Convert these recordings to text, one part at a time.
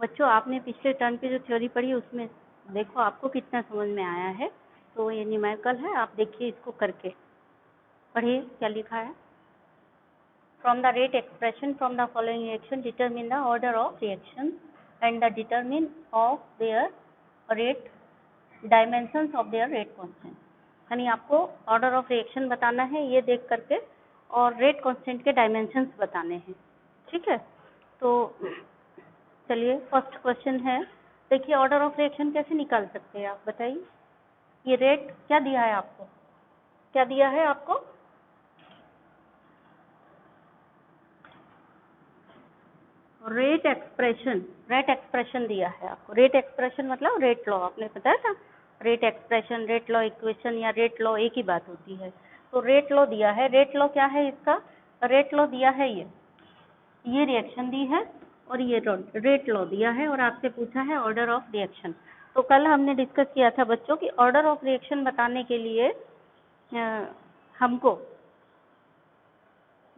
बच्चों आपने पिछले टर्म पे जो थ्योरी पढ़ी उसमें देखो आपको कितना समझ में आया है। तो ये न्यूमेरिकल है, आप देखिए इसको करके पढ़िए क्या लिखा है। From the rate expression from the following reaction determine the order of reaction and the determine of their rate dimensions of their rate constant. यानी आपको ऑर्डर ऑफ रिएक्शन बताना है ये देख करके, और रेट कांस्टेंट के डायमेंशंस बताने हैं। ठीक है, तो चलिए फर्स्ट क्वेश्चन है। देखिए ऑर्डर ऑफ रिएक्शन कैसे निकाल सकते हैं आप बताइए। ये रेट क्या दिया है आपको, क्या दिया है आपको? रेट एक्सप्रेशन दिया है आपको। रेट एक्सप्रेशन मतलब रेट लॉ, आपने बताया था। Rate expression, rate law equation या रेट लॉ एक ही बात होती है। तो रेट लॉ दिया है। रेट लॉ क्या है इसका? रेट लॉ दिया है ये रिएक्शन दी है और ये रेट लॉ दिया है, और आपसे पूछा है ऑर्डर ऑफ रिएक्शन। तो कल हमने डिस्कस किया था बच्चों कि ऑर्डर ऑफ रिएक्शन बताने के लिए हमको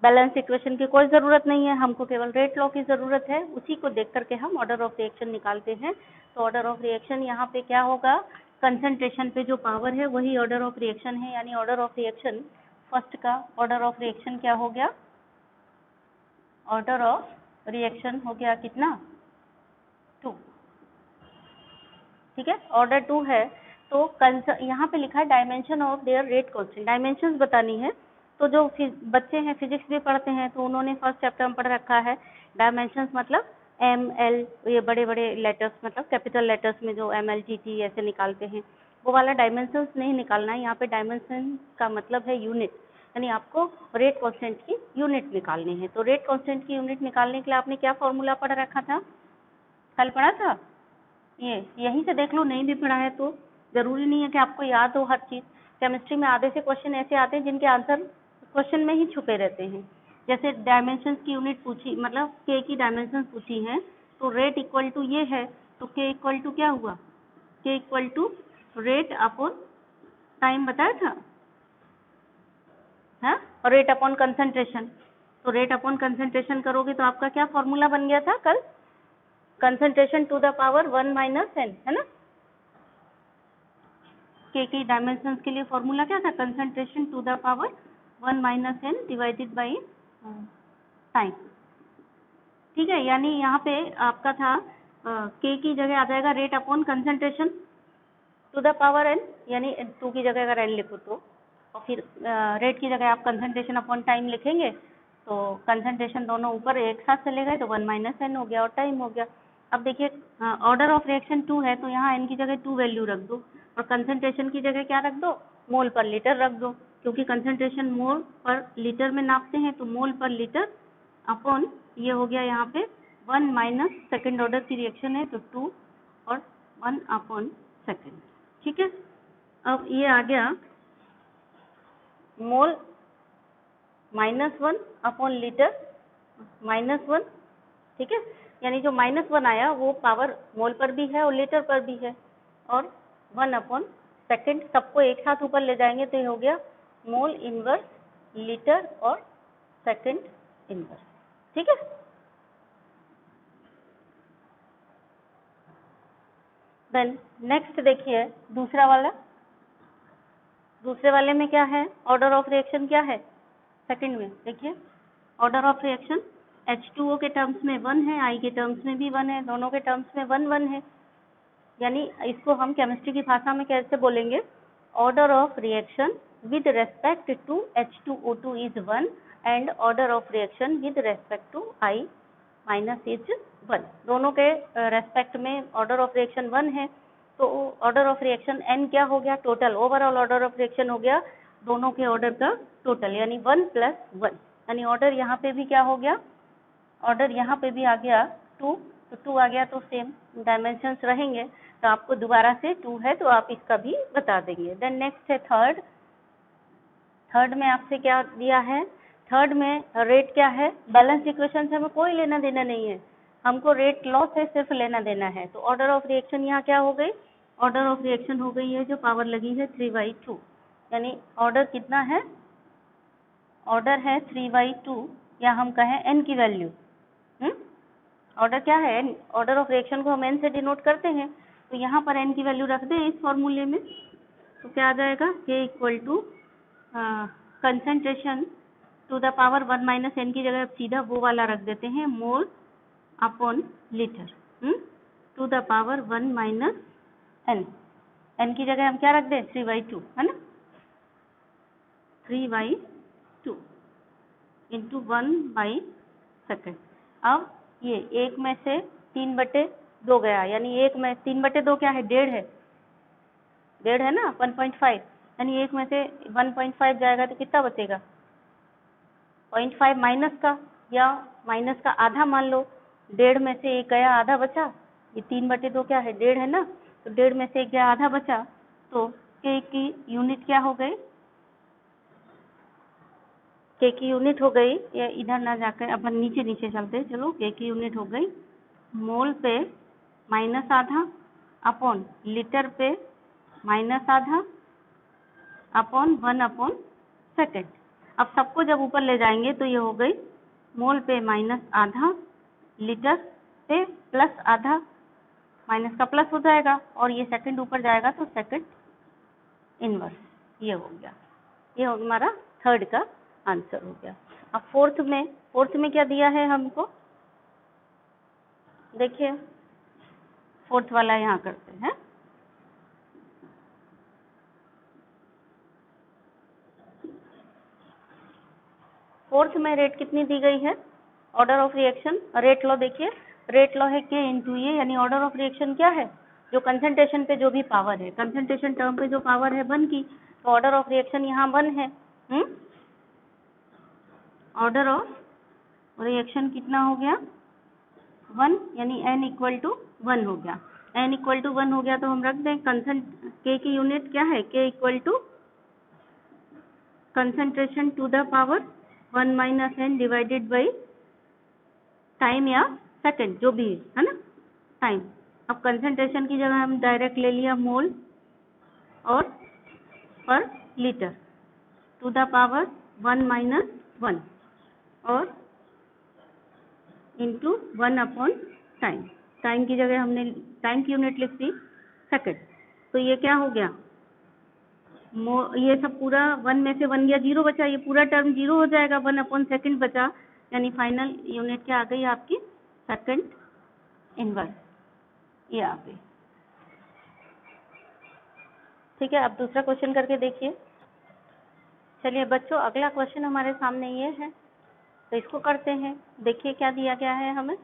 बैलेंस इक्वेशन की कोई ज़रूरत नहीं है, हमको केवल रेट लॉ की ज़रूरत है। उसी को देख करके हम ऑर्डर ऑफ रिएक्शन निकालते हैं। तो ऑर्डर ऑफ रिएक्शन यहाँ पे क्या होगा, कंसंट्रेशन पे जो पावर है वही ऑर्डर ऑफ रिएक्शन है। यानी ऑर्डर ऑफ रिएक्शन फर्स्ट का ऑर्डर ऑफ रिएक्शन क्या हो गया? ऑर्डर ऑफ रिएक्शन हो गया कितना? 2। ठीक है, ऑर्डर 2 है। तो यहाँ पे लिखा है dimension of their rate constant, dimensions बतानी है। तो जो बच्चे हैं फिजिक्स भी पढ़ते हैं तो उन्होंने फर्स्ट चैप्टर में पढ़ रखा है डायमेंशंस मतलब ML, ये बड़े बड़े लेटर्स मतलब कैपिटल लेटर्स में जो ML GT ऐसे निकालते हैं, वो वाला डायमेंशंस नहीं निकालना है। यहाँ पे डायमेंशन का मतलब है यूनिट, यानी आपको रेट कांस्टेंट की यूनिट निकालनी है। तो रेट कांस्टेंट की यूनिट निकालने के लिए आपने क्या फॉर्मूला पढ़ रखा था, कल पढ़ा था? यहीं से देख लो, नहीं भी पढ़ा है तो जरूरी नहीं है कि आपको याद हो हर चीज। केमिस्ट्री में आधे से क्वेश्चन ऐसे आते हैं जिनके आंसर क्वेश्चन में ही छुपे रहते हैं। जैसे डायमेंशंस की यूनिट पूछी, मतलब के की डायमेंशंस पूछी हैं, तो रेट इक्वल टू ये है, तो के इक्वल टू क्या हुआ? K equal to rate upon time बताया था, हाँ, और रेट अपॉन कंसंट्रेशन। तो रेट अपॉन कंसंट्रेशन करोगे तो आपका क्या फॉर्मूला बन गया था कल? Concentration to the power 1 minus n, है ना। के की डायमेंशंस के लिए फॉर्मूला क्या था? Concentration to the power 1 minus n divided by time. ठीक है, यानी यहाँ पे आपका था के की जगह आ जाएगा rate upon concentration to the power n, यानी 2 की जगह अगर n लिखो तो, और फिर रेट की जगह आप कंसंट्रेशन अपॉन टाइम लिखेंगे तो कंसंट्रेशन दोनों ऊपर एक साथ चले गए तो 1 माइनस n हो गया और टाइम हो गया। अब देखिए ऑर्डर ऑफ रिएक्शन 2 है तो यहाँ n की जगह 2 वैल्यू रख दो, और कंसंट्रेशन की जगह क्या रख दो? मोल पर लीटर रख दो, क्योंकि कंसंट्रेशन मोल पर लीटर में नापते हैं। तो मोल पर लीटर अपॉन ये हो गया यहाँ पे 1 माइनस सेकेंड ऑर्डर की रिएक्शन है तो 2 और 1 अपॉन सेकेंड। ठीक है, अब ये आ गया मोल -1 अपॉन लीटर -1। ठीक है, यानी जो -1 आया वो पावर मोल पर भी है और लीटर पर भी है, और 1 अपॉन सेकेंड, सबको एक साथ ऊपर ले जाएंगे तो ये हो गया मोल इनवर्स लीटर और सेकेंड इनवर्स। ठीक है, देन नेक्स्ट देखिए दूसरा वाला। दूसरे वाले में क्या है? ऑर्डर ऑफ रिएक्शन क्या है? सेकंड में देखिए ऑर्डर ऑफ रिएक्शन H2O के टर्म्स में 1 है, I के टर्म्स में भी 1 है, दोनों के टर्म्स में 1 1 है। यानी इसको हम केमिस्ट्री की भाषा में कैसे बोलेंगे? Order of reaction with respect to H2O2 is 1 and order of reaction with respect to I minus is 1। दोनों के रेस्पेक्ट में ऑर्डर ऑफ रिएक्शन 1 है, तो ऑर्डर ऑफ रिएक्शन n क्या हो गया? Total overall order of reaction हो गया दोनों के ऑर्डर का टोटल, यानी 1 + 1। यानी ऑर्डर यहाँ पे भी क्या हो गया? ऑर्डर यहाँ पे भी आ गया 2, तो 2 आ गया तो सेम डायमेंशंस रहेंगे, तो आपको दोबारा से 2 है तो आप इसका भी बता देंगे। देन नेक्स्ट है थर्ड। थर्ड में आपसे क्या दिया है? थर्ड में रेट क्या है? बैलेंस इक्वेशन से हमें कोई लेना देना नहीं है, हमको रेट लॉ से सिर्फ लेना देना है। तो ऑर्डर ऑफ रिएक्शन यहाँ क्या हो गई? ऑर्डर ऑफ रिएक्शन हो गई है जो पावर लगी है 3/2, यानी ऑर्डर कितना है? ऑर्डर है 3/2, या हम कहें n की वैल्यू ऑर्डर क्या है, ऑर्डर ऑफ रिएक्शन को हम n से डिनोट करते हैं, तो यहाँ पर n की वैल्यू रख दें इस फॉर्मूले में, तो क्या आ जाएगा, k equal to concentration to the power 1 minus n की जगह सीधा वो वाला रख देते हैं, mole upon litre to the power 1 minus n की जगह हम क्या रख दें, 3/2 है ना, 3/2 इंटू 1/सेकेंड। अब ये 1 में से 3/2 गया, यानी 1 में 3/2 क्या है, 1.5 है ना, 1.5, यानी 1 में से 1.5 जाएगा तो कितना बचेगा, 0.5 माइनस का, या माइनस का आधा मान लो, 1.5 में से 1 गया, आधा बचा, ये 3/2 क्या है, 1.5 है ना, तो 1.5 में से 1 गया, आधा बचा, तो k की यूनिट क्या हो गई, k की यूनिट हो गई, ये इधर ना जाकर अपन नीचे नीचे चलते, चलो k की यूनिट हो गई मोल पे माइनस आधा अपॉन लीटर पे माइनस आधा अपॉन 1/सेकेंड। अब सबको जब ऊपर ले जाएंगे तो ये हो गई मोल पे माइनस आधा, लीटर पे प्लस आधा, माइनस का प्लस हो जाएगा, और ये सेकंड ऊपर जाएगा तो सेकंड इनवर्स, ये हो गया, ये हो हमारा थर्ड का आंसर हो गया। अब फोर्थ में क्या दिया है हमको, देखिए फोर्थ वाला यहाँ करते हैं, फोर्थ में रेट कितनी दी गई है, order of reaction, rate law देखिए, रेट लॉ है k इंटू ए, यानी ऑर्डर ऑफ रिएक्शन क्या है, जो कंसंट्रेशन पे जो भी पावर है, कंसंट्रेशन टर्म पे जो पावर है 1 की, तो ऑर्डर ऑफ रिएक्शन यहाँ 1 है, ऑर्डर ऑफ रिएक्शन कितना हो गया, 1, यानी n इक्वल टू 1 हो गया, n इक्वल टू 1 हो गया तो हम रख दें k की यूनिट क्या है, k equal to concentration to the power 1 minus n divided by time या सेकंड, जो भी है ना, टाइम। अब कंसंट्रेशन की जगह हम डायरेक्ट ले लिया मोल और per litre to the power 1 minus 1 और इंटू 1/टाइम, टाइम की जगह हमने टाइम की यूनिट लिख दी सेकंड, तो ये क्या हो गया, ये सब पूरा 1 में से 1 गया, 0 बचा, ये पूरा टर्म 0 हो जाएगा, 1/सेकंड बचा, यानी फाइनल यूनिट क्या आ गई आपकी, सेकंड इनवर्स, ये आ गई। ठीक है, अब दूसरा क्वेश्चन करके देखिए। चलिए बच्चों, अगला क्वेश्चन हमारे सामने ये है, तो इसको करते हैं। देखिए क्या दिया गया है हमें,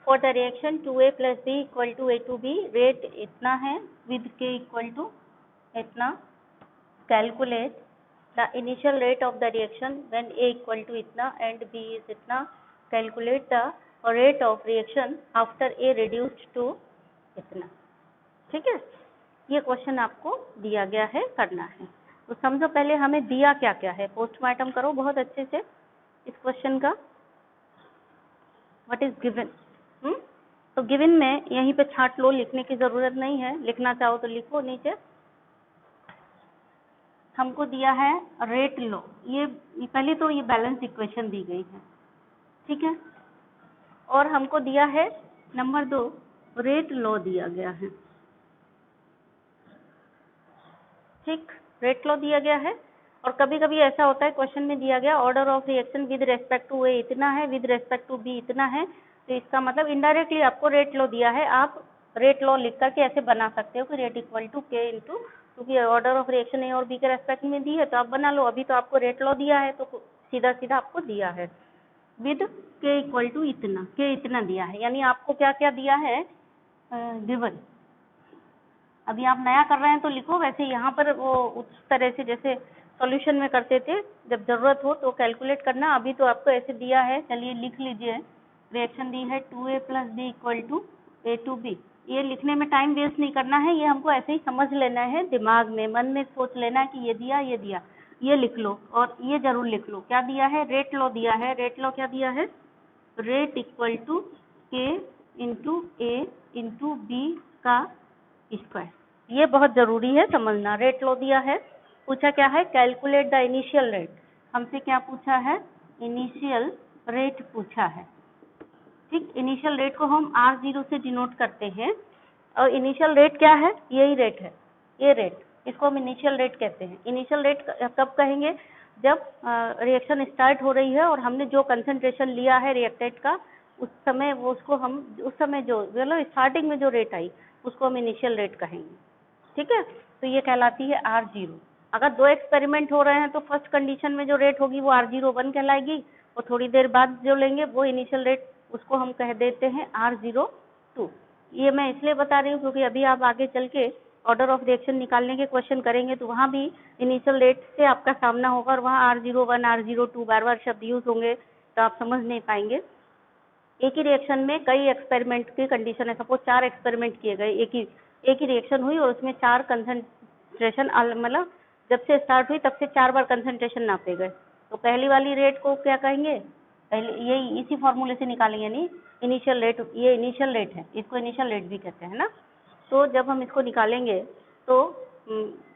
for the reaction 2a + b = a to b, rate इतना है विद k इक्वल टू इतना, calculate the initial rate of the reaction when a equal to इतना एंड b इज इतना, calculate the rate of reaction after a reduced to इतना। ठीक है, ये question आपको दिया गया है, करना है, तो समझो पहले हमें दिया क्या क्या है, पोस्टमार्टम करो बहुत अच्छे से इस क्वेश्चन का, व्हाट इज गिवन। तो गिवन में यहीं पे छांट लो, लिखने की जरूरत नहीं है, लिखना चाहो तो लिखो नीचे। हमको दिया है रेट लो, ये पहले तो ये बैलेंस इक्वेशन दी गई है, ठीक है, और हमको दिया है नंबर 2 रेट लॉ दिया गया है, ठीक, रेट लॉ दिया गया है। और कभी कभी ऐसा होता है क्वेश्चन में दिया गया order of reaction with respect to A इतना है, विद रेस्पेक्ट टू बी इतना है, तो इसका मतलब इनडायरेक्टली आपको रेट लॉ दिया है, आप रेट लॉ लिख करके ऐसे बना सकते हो कि रेट इक्वल टू के इंटू, क्योंकि ऑर्डर ऑफ रिएक्शन ए और बी के रेस्पेक्ट में दी है तो आप बना लो, अभी तो आपको रेट लॉ दिया है तो सीधा सीधा आपको दिया है विद के इक्वल टू इतना, के इतना दिया है, यानी आपको क्या क्या दिया है गिवन। अभी आप नया कर रहे हैं तो लिखो, वैसे यहाँ पर वो उस तरह से जैसे सॉल्यूशन में करते थे, जब जरूरत हो तो कैलकुलेट करना, अभी तो आपको ऐसे दिया है, चलिए लिख लीजिए, रिएक्शन दी है 2a + b = a to b, ये लिखने में टाइम वेस्ट नहीं करना है, ये हमको ऐसे ही समझ लेना है, दिमाग में मन में सोच लेना है कि ये दिया ये दिया, ये लिख लो और ये जरूर लिख लो क्या दिया है, रेट लॉ दिया है, रेट लॉ क्या दिया है, rate equal to k into a into b का स्क्वायर, ये बहुत जरूरी है समझना। रेट लॉ दिया है, पूछा क्या है, कैलकुलेट द इनिशियल रेट, हमसे क्या पूछा है, इनिशियल रेट पूछा है, ठीक। इनिशियल रेट को हम R0 से डिनोट करते हैं, और इनिशियल रेट क्या है, यही रेट है, ये रेट, इसको हम इनिशियल रेट कहते हैं। इनिशियल रेट कब कहेंगे, जब रिएक्शन स्टार्ट हो रही है और हमने जो कंसंट्रेशन लिया है रिएक्टेंट का, उस समय वो उसको हम उस समय जो मतलब स्टार्टिंग में जो रेट आई उसको हम इनिशियल रेट कहेंगे, ठीक है। तो ये कहलाती है R0। अगर दो एक्सपेरिमेंट हो रहे हैं तो फर्स्ट कंडीशन में जो रेट होगी वो R01 कहलाएगी, और थोड़ी देर बाद जो लेंगे वो इनिशियल रेट, उसको हम कह देते हैं R02। ये मैं इसलिए बता रही हूँ क्योंकि अभी आप आगे चल के ऑर्डर ऑफ रिएक्शन निकालने के क्वेश्चन करेंगे तो वहाँ भी इनिशियल रेट से आपका सामना होगा, और वहाँ R01 R02 बार बार शब्द यूज होंगे तो आप समझ नहीं पाएंगे। एक ही रिएक्शन में कई एक्सपेरिमेंट की कंडीशन है, सपोज 4 एक्सपेरिमेंट किए गए, एक ही रिएक्शन हुई और उसमें 4 कंसंट्रेशन, मतलब जब से स्टार्ट हुई तब से 4 बार कंसंट्रेशन नापे गए, तो पहली वाली रेट को क्या कहेंगे, पहले यही इसी फॉर्मूले से निकालेंगे, नहीं इनिशियल रेट, ये इनिशियल रेट है, इसको इनिशियल रेट भी कहते हैं ना। तो जब हम इसको निकालेंगे तो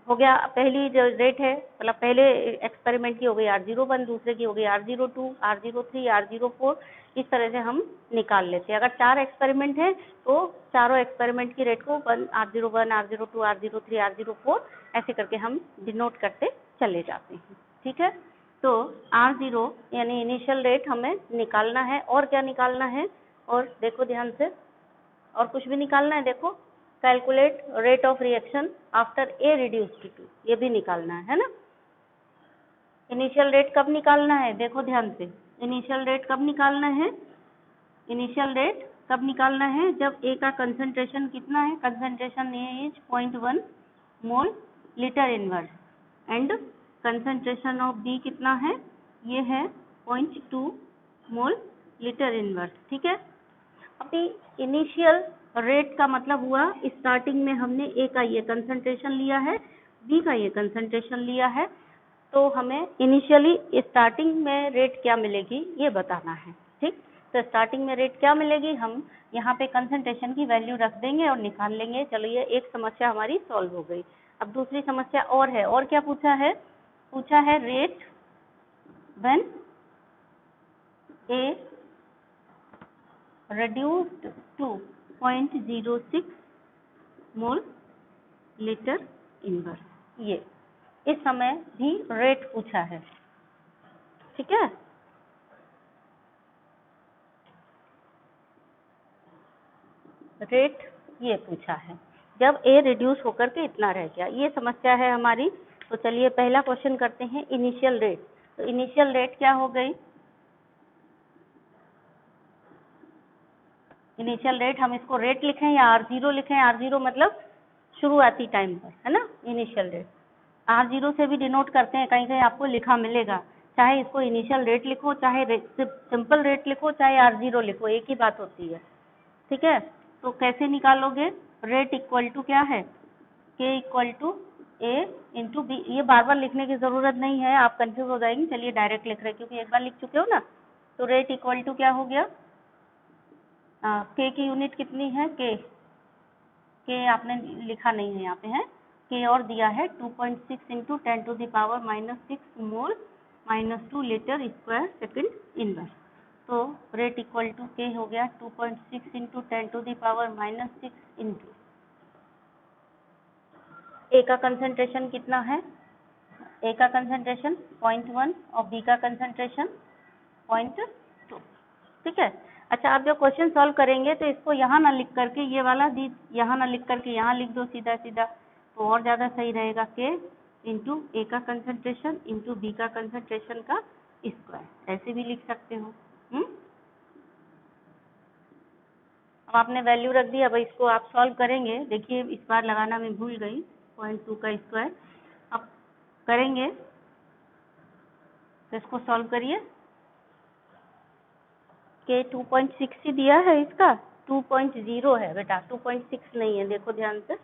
हो गया, पहली जो रेट है मतलब पहले एक्सपेरिमेंट की हो गई R01, दूसरे की हो गई R02, R03, R04, इस तरह से हम निकाल लेते हैं। अगर 4 एक्सपेरिमेंट हैं तो चारों एक्सपेरिमेंट की रेट को R01, R02, R03, R04 ऐसे करके हम डिनोट करते चले जाते हैं, ठीक है। तो R0 यानी इनिशियल रेट हमें निकालना है, और क्या निकालना है, और देखो ध्यान से, और कुछ भी निकालना है, देखो calculate rate of reaction after A reduced to, ये भी निकालना है ना। इनिशियल रेट कब निकालना है, देखो ध्यान से, इनिशियल रेट कब निकालना है, इनिशियल रेट कब निकालना है, जब A का कंसंट्रेशन कितना है, concentration A is 0.1 mole litre inverse, and concentration of B कितना है, ये है 0.2 मोल लीटर इनवर्स, ठीक है। अभी इनिशियल रेट का मतलब हुआ स्टार्टिंग में हमने A का ये कंसंट्रेशन लिया है, B का ये कंसंट्रेशन लिया है, तो हमें इनिशियली स्टार्टिंग में रेट क्या मिलेगी ये बताना है, ठीक। तो स्टार्टिंग में रेट क्या मिलेगी, हम यहाँ पे कंसंट्रेशन की वैल्यू रख देंगे और निकाल लेंगे। चलिए एक समस्या हमारी सॉल्व हो गई। अब दूसरी समस्या और है, और क्या पूछा है, पूछा है rate when A reduced to 0.06 mole litre inverse, ये इस समय भी रेट पूछा है, ठीक है। रेट ये पूछा है जब A रिड्यूस होकर के इतना रह गया, ये समस्या है हमारी। तो चलिए पहला क्वेश्चन करते हैं, इनिशियल रेट। तो इनिशियल रेट क्या हो गई, इनिशियल रेट हम इसको रेट लिखें या R0 लिखें, R0 मतलब शुरुआती टाइम पर, है ना, इनिशियल रेट। R0 से भी डिनोट करते हैं, कहीं कहीं आपको लिखा मिलेगा, चाहे इसको इनिशियल रेट लिखो, चाहे सिंपल रेट लिखो, चाहे R0 लिखो, एक ही बात होती है, ठीक है। तो कैसे निकालोगे, रेट इक्वल टू क्या है, K equal to A into B। ये बार बार लिखने की जरूरत नहीं है, आप कंफ्यूज हो जाएंगे, चलिए डायरेक्ट लिख रहे हैं क्योंकि एक बार लिख चुके हो ना। तो रेट इक्वल टू क्या हो गया, K की यूनिट कितनी है, K आपने लिखा नहीं है यहाँ पे, है K और दिया है 2.6 इंटू 10⁻⁻6 मोल -2 लीटर स्क्वायर सेकंड इनवर्स। तो रेट इक्वल टू K हो गया 2.6 इंटू 10⁻⁻6 इंटू A का कंसंट्रेशन कितना है, A का कंसंट्रेशन 0.1 और B का कंसंट्रेशन 0.2, ठीक है। अच्छा, आप जब क्वेश्चन सॉल्व करेंगे तो इसको यहाँ ना लिख करके, ये वाला यहाँ ना लिख करके यहाँ लिख दो सीधा सीधा, तो और ज़्यादा सही रहेगा। K इंटू A का कंसंट्रेशन इंटू B का कंसंट्रेशन का स्क्वायर, ऐसे भी लिख सकते हो। अब आपने वैल्यू रख दी, अब इसको आप सॉल्व करेंगे। देखिए इस बार लगाना मैं भूल गई, 0.2 का स्क्वायर। अब करेंगे तो इसको सॉल्व करिए। K 2.6 ही दिया है, इसका 2.0 है बेटा, 2.6 नहीं है, देखो ध्यान से।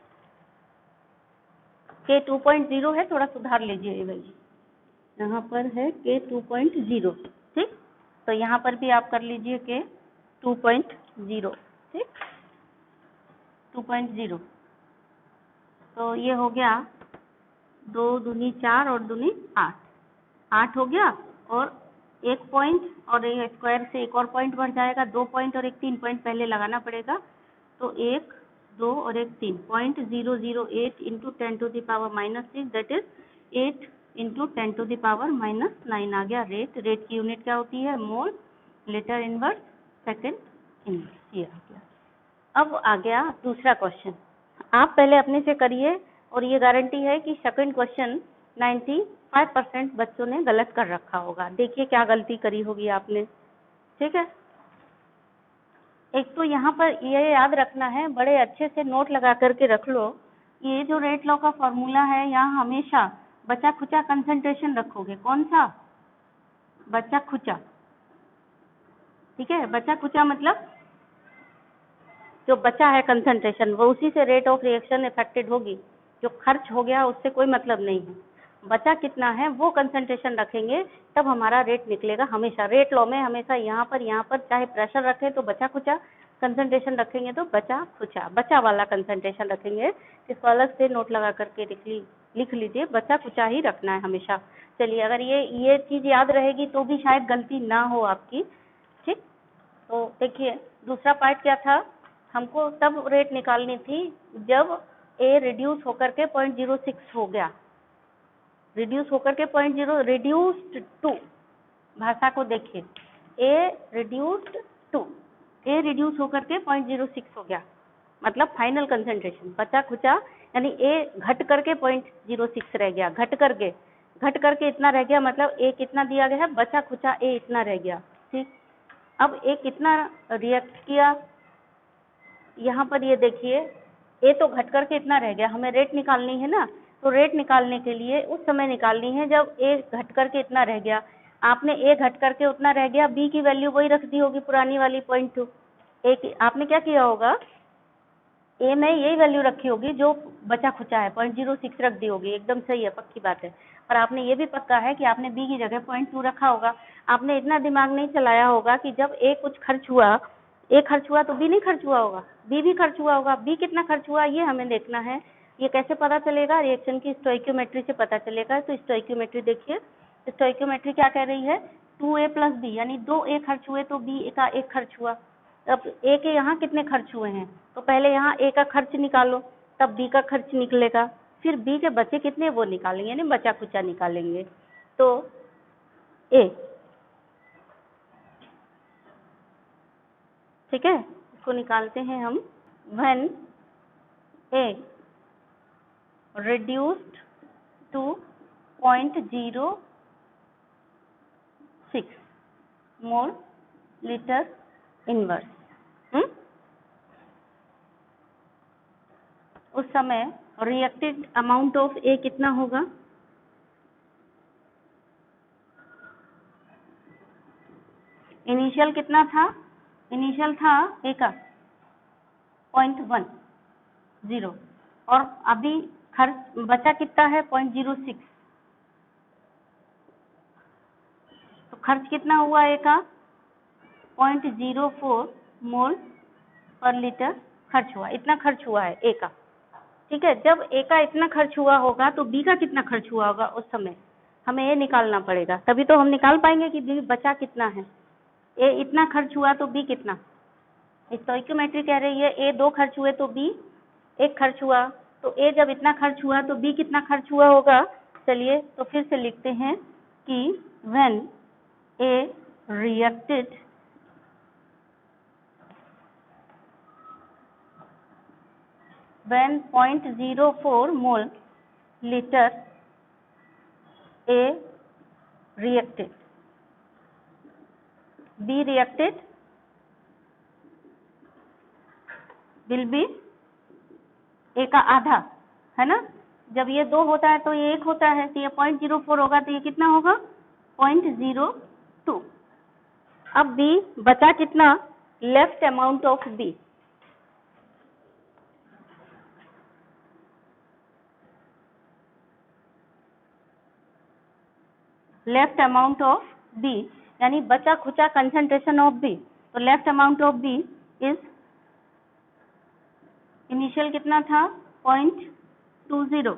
K 2.0 है, थोड़ा सुधार लीजिए भाई, यहाँ पर है K 2.0, ठीक। तो यहाँ पर भी आप कर लीजिए K 2.0, ठीक, 2.0। तो ये हो गया 2 दूनी 4 और दूनी 8, 8 हो गया, और एक पॉइंट और ये स्क्वायर से एक और पॉइंट बढ़ जाएगा, 2 पॉइंट और एक 3 पॉइंट पहले लगाना पड़ेगा। तो 1, 2 और एक 3, 0.008 इंटू 10⁻⁻6 दैट इज 8 इंटू 10⁻⁻9 आ गया रेट। रेट की यूनिट क्या होती है? मोल लीटर इनवर्स सेकेंड इनवर्स, ये आ गया। अब आ गया दूसरा क्वेश्चन। आप पहले अपने से करिए और ये गारंटी है कि सेकंड क्वेश्चन 95% बच्चों ने गलत कर रखा होगा। देखिए क्या गलती करी होगी आपने, ठीक है। एक तो यहाँ पर ये याद रखना है, बड़े अच्छे से नोट लगा करके रख लो, ये जो रेट लॉ का फॉर्मूला है यहाँ हमेशा बचा खुचा कंसंट्रेशन रखोगे। कौन सा? बचा खुचा, ठीक है। बचा खुचा मतलब जो बचा है कंसंट्रेशन वो उसी से रेट ऑफ रिएक्शन इफेक्टेड होगी। जो खर्च हो गया उससे कोई मतलब नहीं है। बचा कितना है वो कंसंट्रेशन रखेंगे तब हमारा रेट निकलेगा। हमेशा रेट लॉ में हमेशा यहाँ पर चाहे प्रेशर रखें तो बचा खुचा कंसंट्रेशन रखेंगे, तो बचा खुचा बचा वाला कंसंट्रेशन रखेंगे। इसको अलग से नोट लगा करके लिख लीजिए, बचा खुचा ही रखना है हमेशा। चलिए, अगर ये चीज याद रहेगी तो भी शायद गलती ना हो आपकी, ठीक। तो देखिए दूसरा पार्ट क्या था, हमको तब रेट निकालनी थी जब ए रिड्यूस होकर के 0.06 हो गया। रिड्यूस होकर के रिड्यूस्ड टू, भाषा को देखिए, ए रिड्यूस होकर के 0.06 हो गया, मतलब फाइनल कंसंट्रेशन। बचा खुचा यानी ए घट करके 0.06 रह गया, घट करके इतना रह गया, मतलब ए कितना दिया गया है, बचा खुचा ए इतना रह गया, ठीक। अब ए कितना रिएक्ट किया, यहाँ पर ये देखिए, ए तो घट करके इतना रह गया। हमें रेट निकालनी है ना, तो रेट निकालने के लिए उस समय निकालनी है जब ए घट करके इतना रह गया। आपने ए घट करके उतना रह गया, बी की वैल्यू वही रख दी होगी, पुरानी वाली 0.2। आपने क्या किया होगा, ए में यही वैल्यू रखी होगी जो बचा खुचा है, 0.06 रख दी होगी। एकदम सही है, पक्की बात है। पर आपने ये भी पक्का है कि आपने बी की जगह 0.2 रखा होगा। आपने इतना दिमाग नहीं चलाया होगा कि जब ए खर्च हुआ तो बी नहीं खर्च हुआ होगा, बी भी खर्च हुआ होगा। बी कितना खर्च हुआ ये हमें देखना है। ये कैसे पता चलेगा? रिएक्शन की स्टोइक्योमेट्री से पता चलेगा। तो स्टोइक्योमेट्री देखिए, स्टोइक्योमेट्री क्या कह रही है, 2a + b, यानी 2a खर्च हुए तो b का 1 खर्च हुआ। अब ए के यहाँ कितने खर्च हुए हैं, तो पहले यहाँ ए का खर्च निकालो, तब बी का खर्च निकलेगा, फिर बी के बचे कितने वो निकालेंगे, यानी बचा खुचा निकालेंगे। तो ए, ठीक है, इसको निकालते हैं हम। When A reduced to 0.06 mole litre inverse, उस समय रिएक्टेड अमाउंट ऑफ ए कितना होगा? इनिशियल कितना था? इनिशियल था ए का 0.10 और अभी खर्च बचा कितना है 0.06, तो खर्च कितना हुआ ए का 0.04 मोल पर लीटर खर्च हुआ। इतना खर्च हुआ है ए का, ठीक है। जब ए का इतना खर्च हुआ होगा तो बी का कितना खर्च हुआ होगा उस समय, हमें ये निकालना पड़ेगा, तभी तो हम निकाल पाएंगे कि बी बचा कितना है। ए इतना खर्च हुआ तो बी कितना, स्टोइक्योमेट्री कह रही है ए 2 खर्च हुए तो बी 1 खर्च हुआ, तो ए जब इतना खर्च हुआ तो बी कितना खर्च हुआ होगा। चलिए तो फिर से लिखते हैं कि when A reacted when 0.04 mole liter A reacted, B reacted will be A का आधा, है ना। जब ये 2 होता है तो ये 1 होता है, तो ये 0.04 होगा, तो ये कितना होगा 0.02। अब B बचा कितना, left amount of B, left amount of B यानी बचा खुचा कंसंट्रेशन ऑफ बी। तो left amount of B is, initial कितना था 0.20,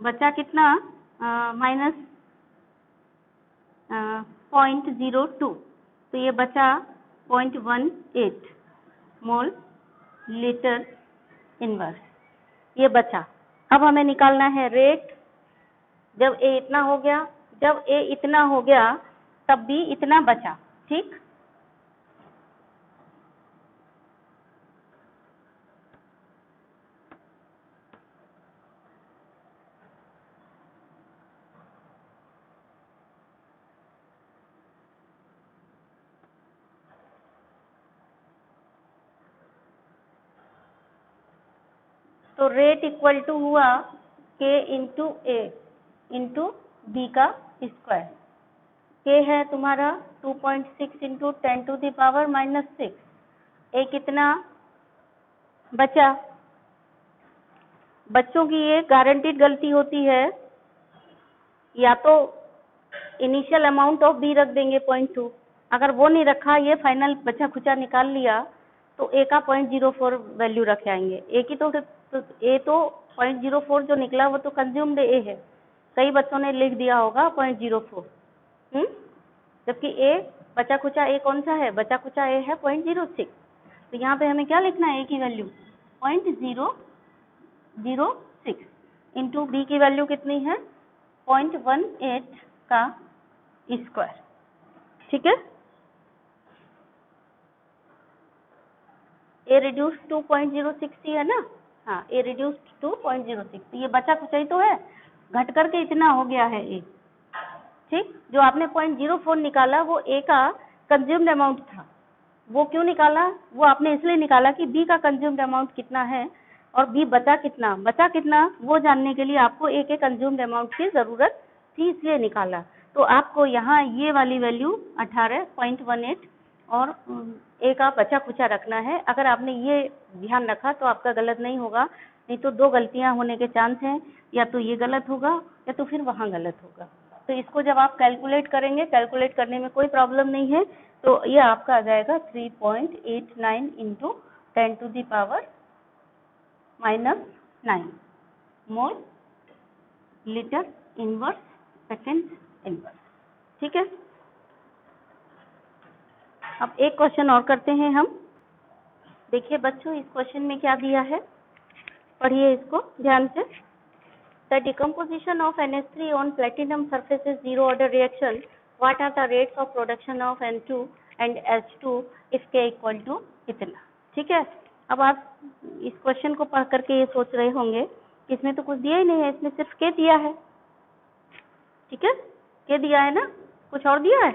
बचा कितना 0.02, तो ये बचा 0.18 मोल लीटर इनवर्स, ये बचा। अब हमें निकालना है रेट जब ए इतना हो गया, जब ए इतना हो गया तब बी इतना बचा, ठीक। तो रेट इक्वल टू हुआ के इंटू ए इंटू बी का स्क्वायर। के है तुम्हारा 2.6 इंटू 10⁻⁻⁶। ए कितना बचा? बच्चों की ये गारंटीड गलती होती है, या तो इनिशियल अमाउंट ऑफ बी रख देंगे 0.2, अगर वो नहीं रखा, ये फाइनल बचा खुचा निकाल लिया, तो ए का 0.04 वैल्यू रख आएंगे। ए की तो ए तो 0.04 जो निकला वो तो कंज्यूम्ड ए है, कई बच्चों ने लिख दिया होगा 0.04, जबकि ए बचा खुचा ए कौन सा है? बचा खुचा ए है 0.06। तो यहाँ पे हमें क्या लिखना है? ए की वैल्यू 0.006 इंटू बी की वैल्यू कितनी है? 0.18 का स्क्वायर, ठीक है। ए रिड्यूस टू 0.06 ही है ना? हाँ, ए रिड्यूस टू 0.06, तो ये बचा कुछ ही तो है, घट करके इतना हो गया है ए, ठीक। जो आपने 0.04 निकाला वो ए का कंज्यूम्ड अमाउंट था, वो क्यों निकाला? वो आपने इसलिए निकाला कि बी का कंज्यूम्ड अमाउंट कितना है और बी बचा कितना वो जानने के लिए आपको ए के कंज्यूम्ड अमाउंट की जरूरत थी, इसलिए निकाला। तो आपको यहाँ ये वाली वैल्यू 18.18 और ए का बचा खुचा रखना है। अगर आपने ये ध्यान रखा तो आपका गलत नहीं होगा, नहीं तो दो गलतियां होने के चांस हैं, या तो ये गलत होगा या तो फिर वहाँ गलत होगा। तो इसको जब आप कैलकुलेट करेंगे, कैलकुलेट करने में कोई प्रॉब्लम नहीं है, तो ये आपका आ जाएगा 3.89 इंटू 10⁻⁻⁹ मोल लीटर इनवर्स सेकेंड इनवर्स, ठीक है। अब एक क्वेश्चन और करते हैं हम। देखिए बच्चों, इस क्वेश्चन में क्या दिया है, पढ़िए इसको ध्यान से। The decomposition of NH3 on platinum surface is zero order reaction. What are the rates of production of N2 and H2 if K equal to इतना, ठीक है। अब आप इस क्वेश्चन को पढ़ करके ये सोच रहे होंगे कि इसमें तो कुछ दिया ही नहीं है, इसमें सिर्फ K दिया है, ठीक है। K दिया है ना, कुछ और दिया है?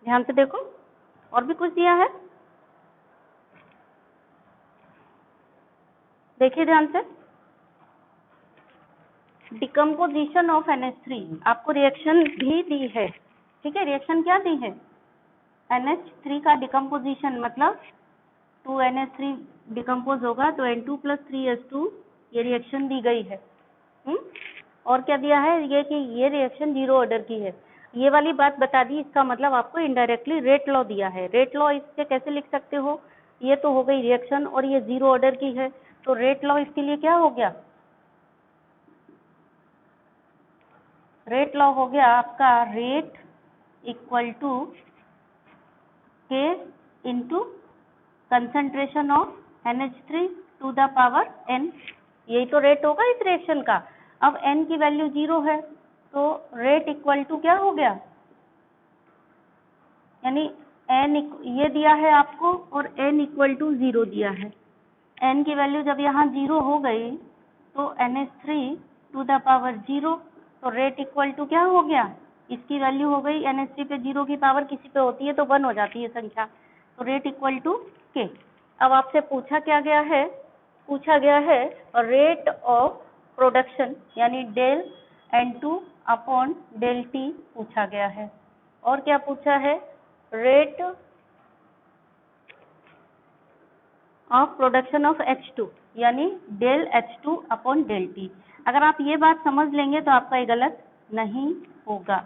ध्यान से देखो, और भी कुछ दिया है, देखिए ध्यान से। डिकम्पोजिशन ऑफ NH3, आपको रिएक्शन भी दी है, ठीक है। रिएक्शन क्या दी है? NH3 का डिकम्पोजिशन, मतलब 2NH3 डिकम्पोज होगा तो N2 + 3H2, ये रिएक्शन दी गई है। और क्या दिया है? ये कि ये रिएक्शन जीरो ऑर्डर की है, ये वाली बात बता दी। इसका मतलब आपको इनडायरेक्टली रेट लॉ दिया है। रेट लॉ इससे कैसे लिख सकते हो? ये तो हो गई रिएक्शन और ये जीरो ऑर्डर की है, तो रेट लॉ इसके लिए क्या हो गया? रेट लॉ हो गया आपका rate equal to K into concentration of NH3 to the power N, यही तो रेट होगा इस रिएक्शन का। अब N की वैल्यू 0 है, तो रेट इक्वल टू क्या हो गया? यानी N ये दिया है आपको और N इक्वल टू 0 दिया है। N की वैल्यू जब यहाँ 0 हो गई तो NH3 टू द पावर 0, तो रेट इक्वल टू क्या हो गया? इसकी वैल्यू हो गई NH3 पे 0 की पावर किसी पे होती है तो 1 हो जाती है संख्या, तो रेट इक्वल टू K। अब आपसे पूछा क्या गया है? पूछा गया है रेट ऑफ प्रोडक्शन, यानी del N2 upon del T पूछा गया है। और क्या पूछा है? Rate of production of H2, यानी del H2 upon del T। अगर आप ये बात समझ लेंगे तो आपका ये गलत नहीं होगा,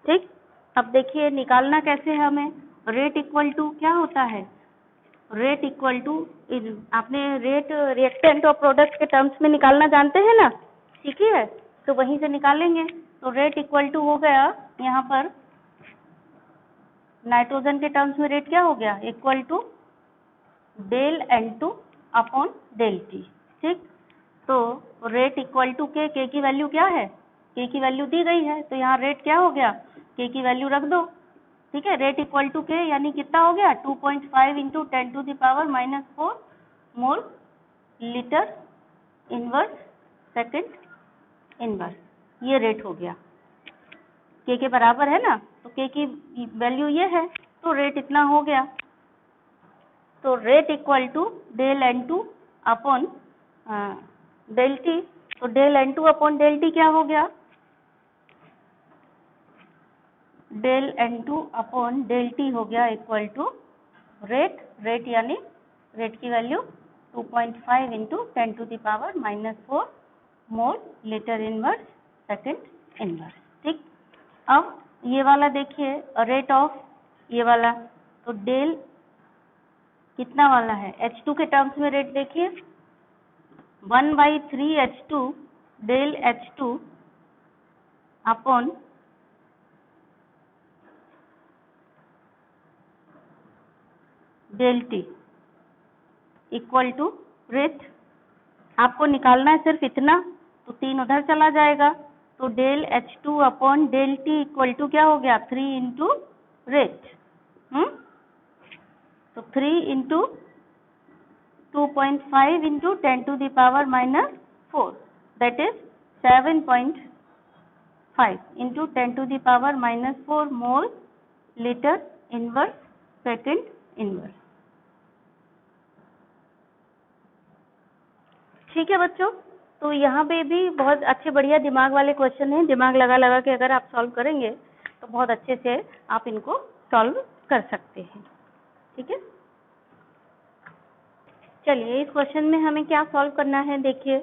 ठीक। अब देखिए निकालना कैसे है हमें। रेट इक्वल टू क्या होता है? रेट इक्वल टू, आपने रेट रिएक्टेंट और प्रोडक्ट के टर्म्स में निकालना जानते हैं ना, ठीक है, तो वहीं से निकालेंगे। तो रेट इक्वल टू हो गया यहाँ पर नाइट्रोजन के टर्म्स में रेट क्या हो गया, equal to del N2 upon del T. ठीक, तो रेट इक्वल टू के की वैल्यू क्या है, के की वैल्यू दी गई है, तो यहाँ रेट क्या हो गया, के की वैल्यू रख दो। ठीक है, रेट इक्वल टू के यानी कितना हो गया, 2.5 into 10⁻⁻⁴ mole litre inverse second inverse, ये रेट हो गया। के बराबर है ना, तो के की वैल्यू ये है, तो रेट इतना हो गया। तो rate equal to del N2 upon del T, तो del N2 upon del T क्या हो गया, del N2 upon del T हो गया इक्वल टू रेट यानी रेट की value 2.5 into 10⁻⁻⁴ mole litre inverse second inverse. ठीक, अब ये वाला देखिए रेट ऑफ ये वाला, तो डेल कितना वाला है, H2 के टर्म्स में रेट देखिए 1/3 H2 del H2 upon del T equal to rate. आपको निकालना है सिर्फ इतना, तो 3 उधर चला जाएगा, तो del H2 upon del T equal to क्या हो गया, 3 इंटू रेट। तो 3 into 2.5 into 10⁻⁻⁴, that is 7.5 into 10⁻⁻⁴ mole litre inverse second inverse. ठीक है बच्चों, तो यहाँ पे भी बहुत अच्छे बढ़िया दिमाग वाले क्वेश्चन हैं, दिमाग लगा लगा के अगर आप सॉल्व करेंगे तो बहुत अच्छे से आप इनको सॉल्व कर सकते हैं। ठीक है, चलिए इस क्वेश्चन में हमें क्या सॉल्व करना है, देखिए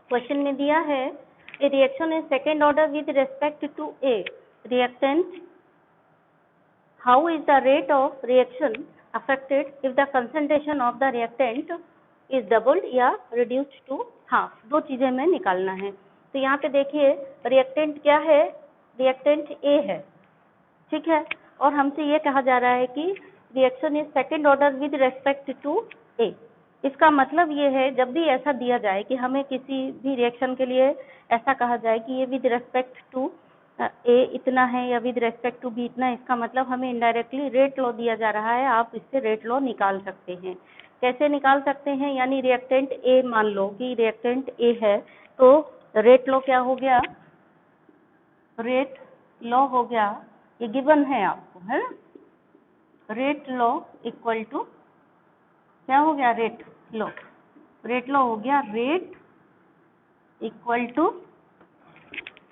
क्वेश्चन में दिया है a reaction is second order with respect to a reactant, how is the rate of reaction affected if the concentration of the reactant is doubled या रिड्यूस्ड टू हाफ। दो चीजें हमें निकालना है। तो यहाँ पे देखिए रिएक्टेंट क्या है, रिएक्टेंट ए है, ठीक है, और हमसे ये कहा जा रहा है कि reaction is second order with respect to A. इसका मतलब ये है जब भी ऐसा दिया जाए कि हमें किसी भी रिएक्शन के लिए ऐसा कहा जाए कि ये विद रेस्पेक्ट टू ए इतना है या विद रेस्पेक्ट टू बी इतना, इसका मतलब हमें इनडायरेक्टली रेट लॉ दिया जा रहा है। आप इससे रेट लॉ निकाल सकते हैं। कैसे निकाल सकते हैं, यानी रिएक्टेंट ए मान लो कि रिएक्टेंट ए है, तो रेट लॉ क्या हो गया, रेट लॉ हो गया, ये गिवन है आपको, है ना, रेट लॉ इक्वल टू क्या हो गया, रेट लॉ हो गया रेट इक्वल टू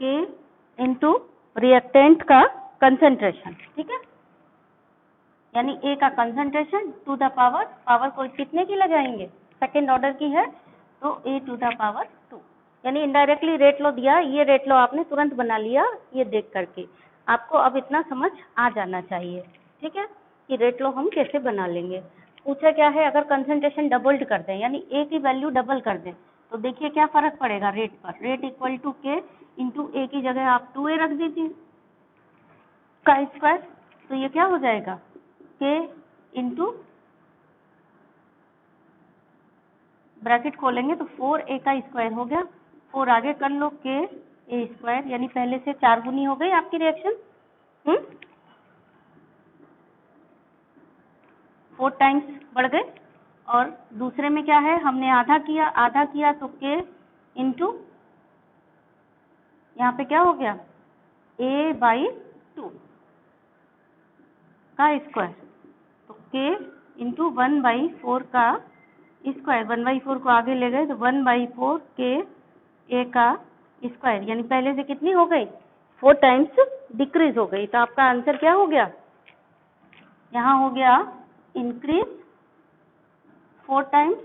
के इंटू रिएक्टेंट का कंसंट्रेशन। ठीक है, यानी ए का कंसंट्रेशन टू द पावर को कितने की लगाएंगे, सेकेंड ऑर्डर की है, तो ए टू द पावर 2, यानी इनडायरेक्टली रेट लॉ दिया। ये रेट लॉ आपने तुरंत बना लिया ये देख करके। आपको अब इतना समझ आ जाना चाहिए, ठीक है, कि रेट लॉ हम कैसे बना लेंगे। पूछा क्या है, अगर कंसंट्रेशन डबल्ड कर दें यानी ए की वैल्यू डबल कर दें, तो देखिए क्या फर्क पड़ेगा रेट पर। रेट इक्वल टू के इंटू ए की जगह आप 2a रख दीजिए का स्क्वायर, तो ये क्या हो जाएगा, के इंटू ब्रैकेट खोलेंगे तो 4a का स्क्वायर हो गया, 4 आगे कर लो के ए स्क्वायर, यानी पहले से 4 गुनी हो गई आपकी रिएक्शन। 4 टाइम्स बढ़ गए। और दूसरे में क्या है, हमने आधा किया तो के इंटू यहाँ पे क्या हो गया, a/2 का स्क्वायर, तो के इंटू 1/4 का स्क्वायर, 1/4 को आगे ले गए तो 1/4 के ए का स्क्वायर, यानी पहले से कितनी हो गई, 4 टाइम्स डिक्रीज हो गई। तो आपका आंसर क्या हो गया, यहाँ हो गया इंक्रीज 4 टाइम्स,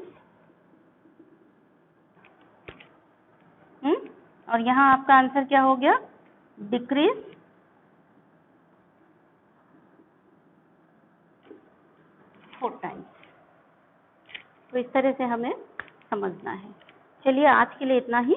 और यहाँ आपका आंसर क्या हो गया, डिक्रीज 4 टाइम्स। तो इस तरह से हमें समझना है। चलिए आज के लिए इतना ही।